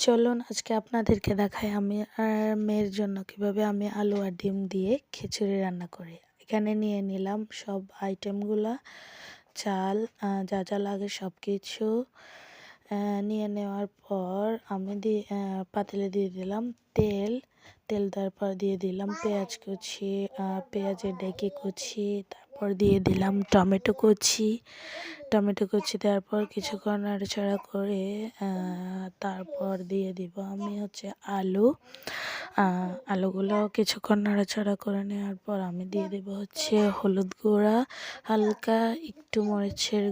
চলুন আজকে আপনাদেরকে দেখাই আমি আর মেয়ের জন্য কিভাবে আমি আলু আর ডিম দিয়ে খিচুড়ি রান্না করি। এখানে নিয়ে নিলাম সব আইটেমগুলা, চাল, যা যা লাগে সব কিছু নিয়ে নেওয়ার পর আমি পাতিলে দিয়ে দিলাম তেল। তেল দেওয়ার পর দিয়ে দিলাম পেঁয়াজ কুচি, পেঁয়াজের ডেকে কুচি, তারপর দিয়ে দিলাম টমেটো কুচি। টমেটো কুচি দেওয়ার পর কিছুক্ষণ নাড়াচাড়া করে তারপর দিয়ে দিব আমি আলু। আলুগুলো কিছুক্ষণ নাড়াচাড়া করে নেওয়ার পর আমি দিয়ে দেব হলুদ গুঁড়া, হালকা একটু মরিচের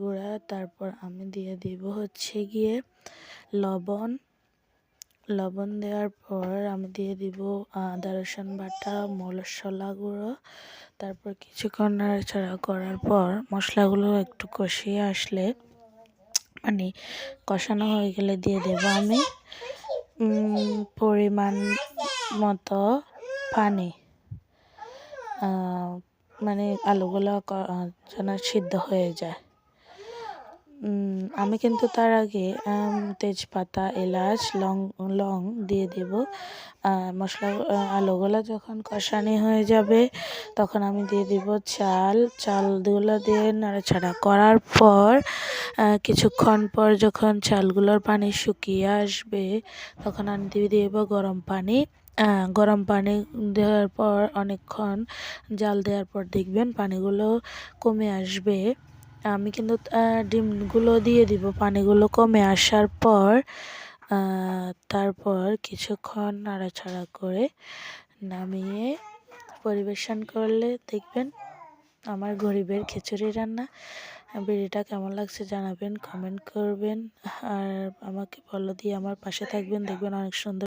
গুঁড়া, তারপর আমি দিয়ে দিব গিয়ে লবণ। লবণ দেওয়ার পর আমি দিয়ে দিব আদা রসুন বাটা, মশলা গুঁড়ো। তারপর কিছুক্ষণ নাড়াচাড়া করার পর মশলাগুলো একটু কষিয়ে আসলে মানে কষানো হয়ে গেলে দিয়ে দেব আমি পরিমাণ মতো পানি, মানে আলুগুলো যেন সিদ্ধ হয়ে যায়। আমি কিন্তু তার আগে তেজপাতা, এলাচ, লং দিয়ে দেব। আলুগুলো যখন কষানি হয়ে যাবে তখন আমি দিয়ে দিব চালগুলো দিয়ে নাড়াচাড়া করার পর কিছুক্ষণ পর যখন চালগুলোর পানি শুকিয়ে আসবে তখন আমি দিয়ে দেব গরম পানি। গরম পানি দেওয়ার পর অনেকক্ষণ জাল দেওয়ার পর দেখবেন পানিগুলো কমে আসবে। আমি কিন্তু ডিমগুলো দিয়ে দিব পানিগুলো কমে আসার পর। তারপর কিছুক্ষণ নাড়াচাড়া করে নামিয়ে পরিবেশন করলে দেখবেন আমার গরিবের খিচুড়ি রান্না। ভিডিওটা কেমন লাগছে জানাবেন, কমেন্ট করবেন আর আমাকে ফলো দিয়ে আমার পাশে থাকবেন, দেখবেন অনেক সুন্দর